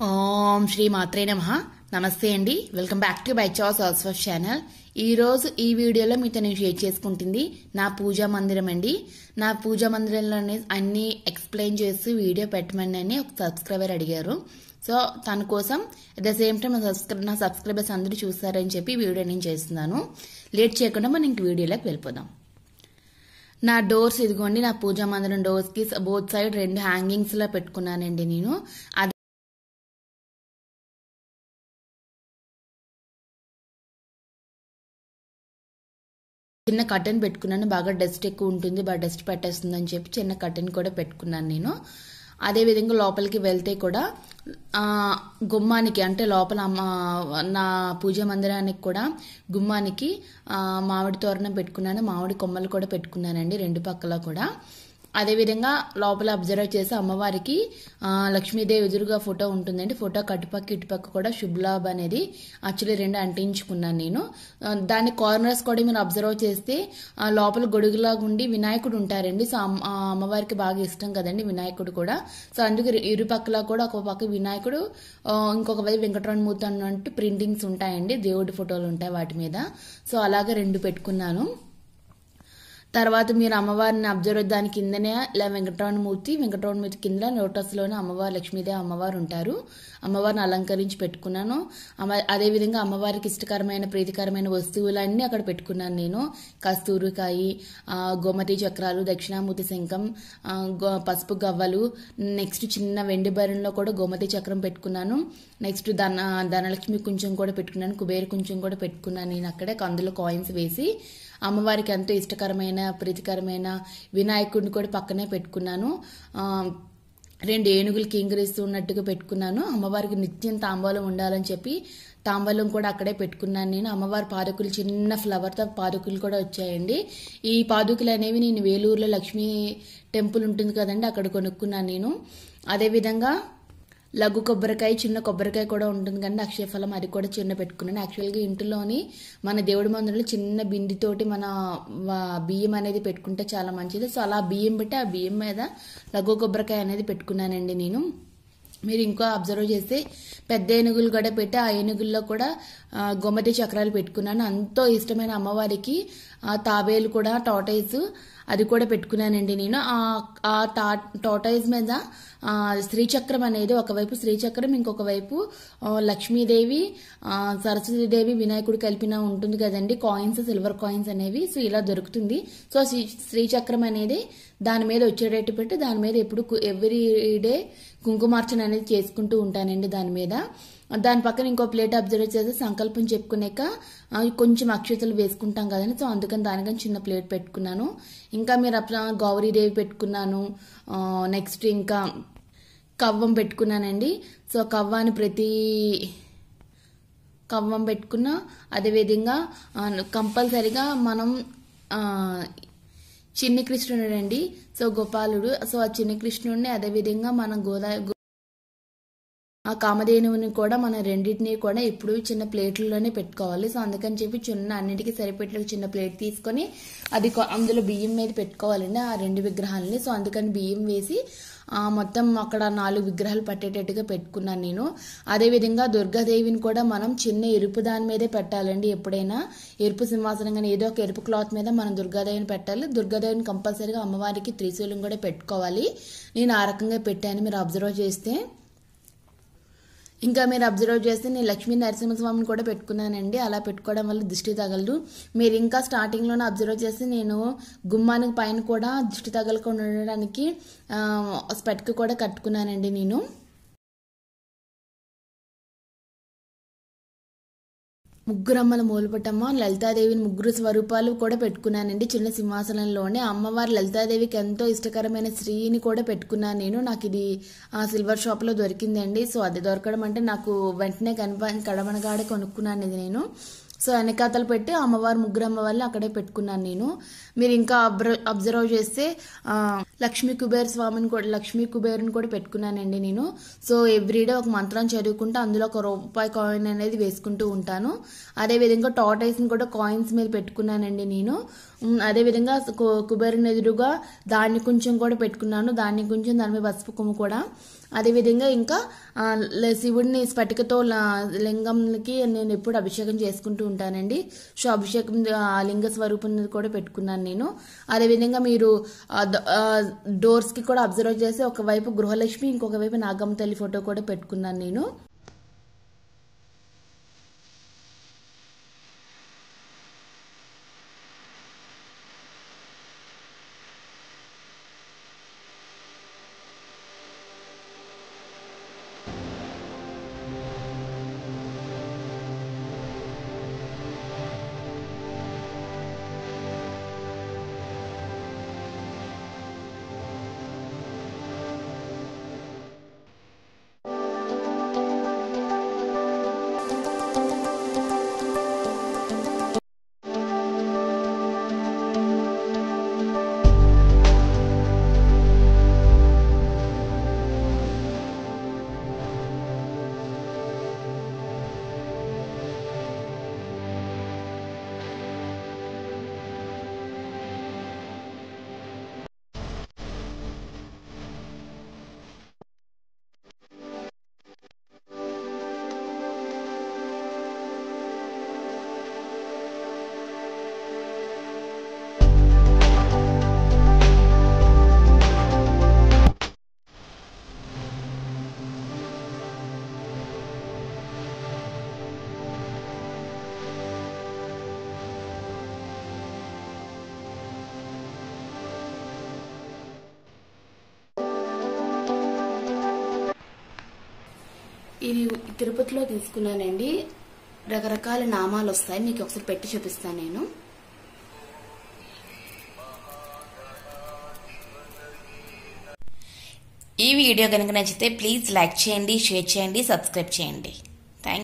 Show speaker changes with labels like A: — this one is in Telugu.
A: ఓం శ్రీ మాత్రే నమః. నమస్తే అండి. వెల్కమ్ బ్యాక్ టు బై చాస్ ఆల్సోస్ ఛానల్. ఈ రోజు ఈ వీడియోలో మీతో నేను షేర్ చేసుకుంటుంది నా పూజా మందిరం అండి. నా పూజా మందిరంలోనే అన్ని ఎక్స్ప్లెయిన్ చేసి వీడియో పెట్టమని ఒక సబ్స్క్రైబర్ అడిగారు. సో తన కోసం అట్ ద సేమ్ టైం నా సబ్స్క్రైబర్స్ అందరూ చూస్తారని చెప్పి వీడియో నేను చేస్తున్నాను. లేట్ చేయకుండా మనం ఇంక వీడియోలోకి వెళ్ళిపోదాం. నా డోర్స్ ఇదిగోండి. నా పూజా మందిరం డోర్స్ కి బోత్ సైడ్ 2 హ్యాంగింగ్స్ లా పెట్టుకున్నానండి నేను. చిన్న కర్టెన్ పెట్టుకున్నాను. బాగా డస్ట్ ఎక్కువ ఉంటుంది, బాగా డస్ట్ పెట్టేస్తుంది అని చెప్పి చిన్న కర్టెన్ కూడా పెట్టుకున్నాను నేను. అదే విధంగా లోపలికి వెళ్తే కూడా గుమ్మానికి అంటే లోపల నా పూజా మందిరానికి కూడా గుమ్మానికి మామిడి తోరణం పెట్టుకున్నాను. మామిడి కొమ్మలు కూడా పెట్టుకున్నానండి 2 పక్కల కూడా. అదేవిధంగా లోపల అబ్జర్వ్ చేసి అమ్మవారికి లక్ష్మీదేవి ఎదురుగా ఫోటో ఉంటుందండి. ఫోటో కటుపక్క ఇటుపక్క కూడా శుభ్లాభ్ అనేది యాక్చువల్లీ 2 అంటించుకున్నాను నేను. దాని కార్నర్స్ కూడా మీరు అబ్జర్వ్ చేస్తే లోపల గొడుగులాగా ఉండి వినాయకుడు ఉంటారండి. సో అమ్మవారికి బాగా ఇష్టం కదండి వినాయకుడు కూడా. సో అందుకే ఇరుపక్కల కూడా ఒక పక్క వినాయకుడు, ఇంకొక వైపు వెంకటరమణ మూర్తి అన్నట్టు ప్రింటింగ్స్ ఉంటాయండి, దేవుడి ఫోటోలు ఉంటాయి వాటి మీద. సో అలాగే 2 పెట్టుకున్నాను. తర్వాత మీరు అమ్మవారిని అబ్జర్వ్ దాని కిందనే ఇలా వెంకటరమణ మూర్తి కింద లోటస్ లోనే అమ్మవారు లక్ష్మీదేవి అమ్మవారు ఉంటారు. అమ్మవారిని అలంకరించి పెట్టుకున్నాను. అదేవిధంగా అమ్మవారికి ఇష్టకరమైన ప్రీతికరమైన వస్తువులన్నీ అక్కడ పెట్టుకున్నాను నేను. కస్తూరికాయ, గోమతి చక్రాలు, దక్షిణామూర్తి శంఖం, పసుపు గవ్వలు, నెక్స్ట్ చిన్న వెండి బరణలో కూడా గోమతి చక్రం పెట్టుకున్నాను. నెక్స్ట్ ధనలక్ష్మి కుంచం కూడా పెట్టుకున్నాను, కుబేర కుంచం కూడా పెట్టుకున్నాను నేను అక్కడే. అందులో కాయిన్స్ వేసి అమ్మవారికి ఎంతో ఇష్టకరమైన ప్రీతికరమైన వినాయకుడిని కూడా పక్కనే పెట్టుకున్నాను. 2 ఏనుగులు కింగిరిస్తున్నట్టుగా పెట్టుకున్నాను. అమ్మవారికి నిత్యం తాంబూలం ఉండాలని చెప్పి తాంబూలం కూడా అక్కడే పెట్టుకున్నాను నేను. అమ్మవారి పాదుకులు చిన్న ఫ్లవర్తో పాదుకులు కూడా వచ్చాయండి. ఈ పాదుకులు అనేవి నేను వేలూరులో లక్ష్మీ టెంపుల్ ఉంటుంది కదండి, అక్కడ కొనుక్కున్నాను నేను. అదేవిధంగా లఘు కొబ్బరికాయ, చిన్న కొబ్బరికాయ కూడా ఉంటుంది కానీ అక్షయఫలం అది కూడా చిన్న పెట్టుకున్నాను. యాక్చువల్గా ఇంటిలోని మన దేవుడి మందిరంలో చిన్న బిందితోటి మన బియ్యం అనేది పెట్టుకుంటే చాలా మంచిది. సో అలా బియ్యం పెట్టి ఆ బియ్యం మీద లఘు కొబ్బరికాయ అనేది పెట్టుకున్నానండి నేను. మీరు ఇంకా అబ్జర్వ్ చేస్తే పెద్ద ఏనుగులు కూడా పెట్టి ఆ ఏనుగుల్లో కూడా గోమతి చక్రాలు పెట్టుకున్నాను. ఎంతో ఇష్టమైన అమ్మవారికి తాబేలు కూడా టాటైజ్ అది కూడా పెట్టుకున్నానండి నేను. ఆ టాటైజ్ మీద శ్రీచక్రం అనేది ఒకవైపు శ్రీచక్రం, ఇంకొక వైపు లక్ష్మీదేవి, సరస్వతీదేవి, వినాయకుడు కలిపిన ఉంటుంది కదండి కాయిన్స్, సిల్వర్ కాయిన్స్ అనేవి. సో ఇలా దొరుకుతుంది. సో శ్రీచక్రం అనేది దాని మీద వచ్చేటట్టు పెట్టి దాని మీద ఎప్పుడు ఎవ్రీ డే కుంకుమార్చన అనేది చేసుకుంటూ ఉంటానండి దాని మీద. దాని పక్కన ఇంకో ప్లేట్ అబ్జర్వ్ చేస్తే సంకల్పం చెప్పుకునేక కొంచెం అక్షతలు వేసుకుంటాం కదండి. సో అందుకని దానికని చిన్న ప్లేట్ పెట్టుకున్నాను. ఇంకా మీరు గౌరీదేవి పెట్టుకున్నాను. నెక్స్ట్ ఇంకా కవ్వం పెట్టుకున్నానండి. సో కవ్వాన్ని ప్రతి కవ్వం పెట్టుకున్నా. అదేవిధంగా కంపల్సరిగా మనం చిన్ని కృష్ణుడు అండి, సో గోపాలుడు. సో ఆ చిన్ని కృష్ణుడిని అదేవిధంగా మనం ఆ కామధేనువుని కూడా మనం రెండింటినీ కూడా ఎప్పుడు చిన్న ప్లేట్లలోనే పెట్టుకోవాలి. సో అందుకని చెప్పి చిన్న అన్నిటికీ సరిపెట్టే చిన్న ప్లేట్ తీసుకొని అది అందులో బియ్యం మీద పెట్టుకోవాలండి ఆ 2 విగ్రహాలని. సో అందుకని బియ్యం వేసి మొత్తం అక్కడ 4 విగ్రహాలు పట్టేటట్టుగా పెట్టుకున్నాను నేను. అదేవిధంగా దుర్గాదేవిని కూడా మనం చిన్న ఎరుపు దాని మీదే పెట్టాలండి. ఎప్పుడైనా ఎరుపు సింహాసనం కానీ ఏదో ఒక ఎరుపు క్లాత్ మీద మనం దుర్గాదేవిని పెట్టాలి. దుర్గాదేవిని కంపల్సరీగా అమ్మవారికి త్రిశూలం కూడా పెట్టుకోవాలి. నేను ఆ రకంగా పెట్టాను మీరు అబ్జర్వ్ చేస్తే. ఇంకా మీరు అబ్జర్వ్ చేస్తే నేను లక్ష్మీ నరసింహస్వామిని కూడా పెట్టుకున్నానండి. అలా పెట్టుకోవడం వల్ల దిష్టి తగలదు. మీరు ఇంకా స్టార్టింగ్లోనే అబ్జర్వ్ చేస్తే నేను గుమ్మానికి పైన కూడా దిష్టి తగలకుండా ఉండడానికి స్పెట్కి కూడా కట్టుకున్నానండి నేను. ముగ్గురమ్మల మూలపటమ్మ లలితాదేవిని 3 స్వరూపాలు కూడా పెట్టుకున్నానండి చిన్న సింహాసనంలోనే. అమ్మవారి లలితాదేవికి ఎంతో ఇష్టకరమైన శ్రీని కూడా పెట్టుకున్నాను నేను. నాకు ఇది సిల్వర్ షాప్లో దొరికిందండి. సో అది దొరకడం అంటే నాకు వెంటనే కడమనగాడే కొనుక్కున్నాను ఇది నేను. సో వెనకాతలు పెట్టి అమ్మవారు 3 అమ్మవారిని అక్కడే పెట్టుకున్నాను నేను. మీరు ఇంకా అబ్జర్వ్ చేస్తే లక్ష్మీ కుబేరుని కూడా పెట్టుకున్నానండి నేను. సో ఎవ్రీడే ఒక మంత్రం చదువుకుంటూ అందులో ₹1 కాయిన్ అనేది వేసుకుంటూ ఉంటాను. అదేవిధంగా టార్టైస్ని కూడా కాయిన్స్ మీద పెట్టుకున్నానండి నేను. అదేవిధంగా కుబేరుని ఎదురుగా దాన్ని కొంచెం కూడా పెట్టుకున్నాను, దాన్ని కొంచెం, దాని మీద పసుపు కొమ్ము కూడా. అదేవిధంగా ఇంకా శివుడిని స్ఫటికతో లింగంకి నేను ఎప్పుడు అభిషేకం చేసుకుంటూ ఉంటానండి. సో అభిషేకం లింగ స్వరూపం కూడా పెట్టుకున్నాను నేను. అదేవిధంగా మీరు డోర్స్కి కూడా అబ్జర్వ్ చేసి ఒకవైపు గృహలక్ష్మి, ఇంకొక వైపు నాగమ్మ తల్లి ఫోటో కూడా పెట్టుకున్నాను నేను. ఇది తిరుపతిలో తీసుకున్నానండి. రకరకాల నామాలు వస్తాయి, మీకు ఒకసారి పెట్టి చూపిస్తాను నేను. ఈ వీడియో కనుక నచ్చితే ప్లీజ్ లైక్ చేయండి, షేర్ చేయండి, సబ్స్క్రైబ్ చేయండి.